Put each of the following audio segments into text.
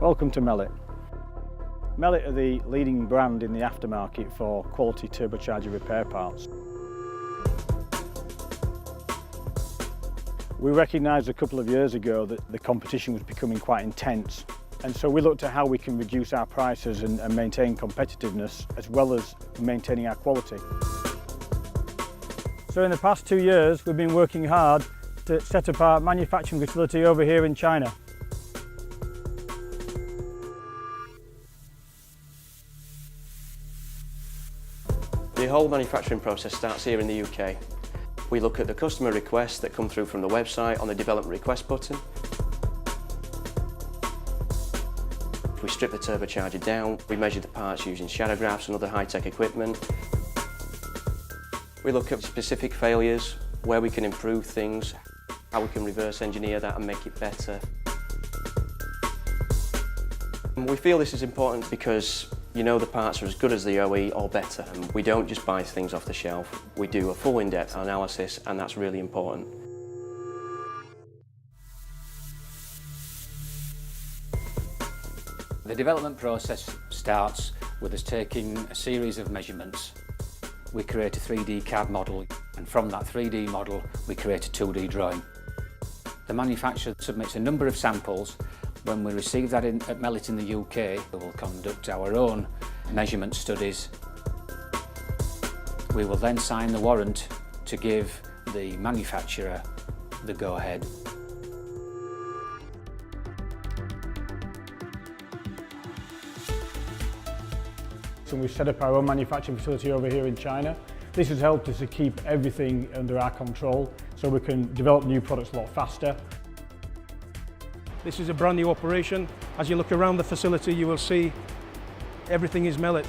Welcome to Melet. Melet are the leading brand in the aftermarket for quality turbocharger repair parts. We recognised a couple of years ago that the competition was becoming quite intense, and so we looked at how we can reduce our prices and maintain competitiveness as well as maintaining our quality. So in the past 2 years we've been working hard to set up our manufacturing facility over here in China. The whole manufacturing process starts here in the UK. We look at the customer requests that come through from the website on the development request button. We strip the turbocharger down, we measure the parts using shadowgraphs and other high-tech equipment. We look at specific failures, where we can improve things, how we can reverse engineer that and make it better. We feel this is important because you know the parts are as good as the OE or better. And we don't just buy things off the shelf, we do a full in-depth analysis, and that's really important. The development process starts with us taking a series of measurements. We create a 3D CAD model, and from that 3D model we create a 2D drawing. The manufacturer submits a number of samples. When we receive that at Melet in the UK, we will conduct our own measurement studies. We will then sign the warrant to give the manufacturer the go-ahead. So we've set up our own manufacturing facility over here in China. This has helped us to keep everything under our control so we can develop new products a lot faster. This is a brand new operation. As you look around the facility, you will see everything is Melet.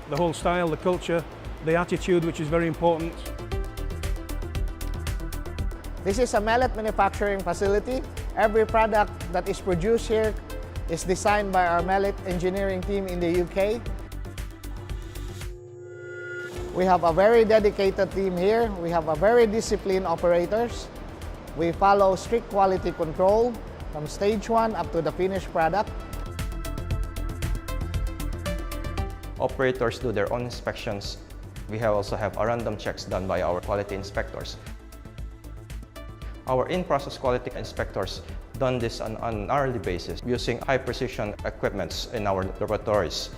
The whole style, the culture, the attitude, which is very important. This is a Melet manufacturing facility. Every product that is produced here is designed by our Melet engineering team in the UK. We have a very dedicated team here. We have a very disciplined operators. We follow strict quality control from stage 1 up to the finished product. Operators do their own inspections. We also have random checks done by our quality inspectors. Our in-process quality inspectors done this on an hourly basis using high-precision equipments in our laboratories.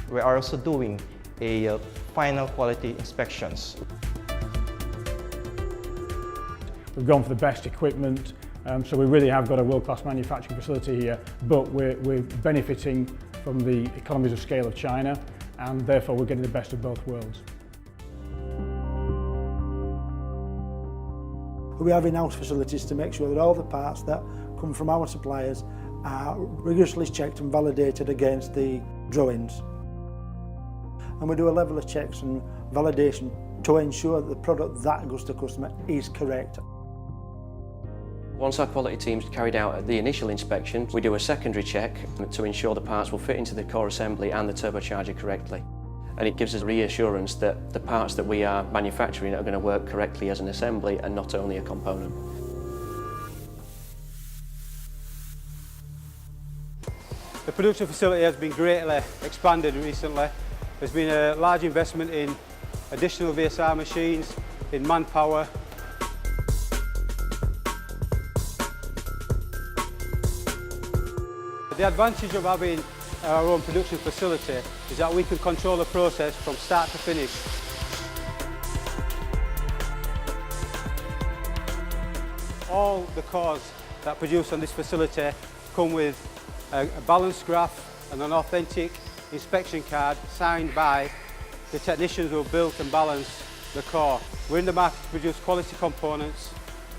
We are also doing a final quality inspections. We've gone for the best equipment, so we really have got a world-class manufacturing facility here, but we're benefiting from the economies of scale of China, and therefore we're getting the best of both worlds. We have in-house facilities to make sure that all the parts that come from our suppliers are rigorously checked and validated against the drawings. And we do a level of checks and validation to ensure that the product that goes to customer is correct. Once our quality team's carried out the initial inspection, we do a secondary check to ensure the parts will fit into the core assembly and the turbocharger correctly. And it gives us reassurance that the parts that we are manufacturing are going to work correctly as an assembly and not only a component. The production facility has been greatly expanded recently. There's been a large investment in additional VSR machines, in manpower. The advantage of having our own production facility is that we can control the process from start to finish. All the cores that produce on this facility come with a balance graph and an authentic inspection card signed by the technicians who have built and balanced the core. We're in the market to produce quality components,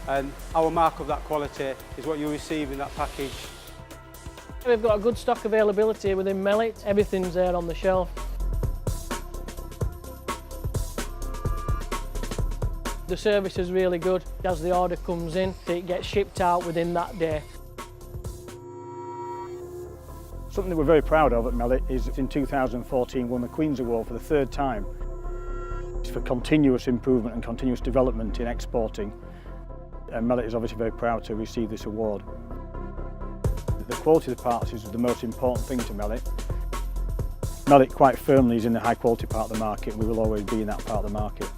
and our mark of that quality is what you receive in that package. We've got a good stock availability within Melet. Everything's there on the shelf. The service is really good. As the order comes in, it gets shipped out within that day. Something that we're very proud of at Melet is in 2014 won the Queen's Award for the 3rd time. It's for continuous improvement and continuous development in exporting. And Melet is obviously very proud to receive this award. The quality of the parts is the most important thing to Melet. Melet quite firmly is in the high quality part of the market. We will always be in that part of the market.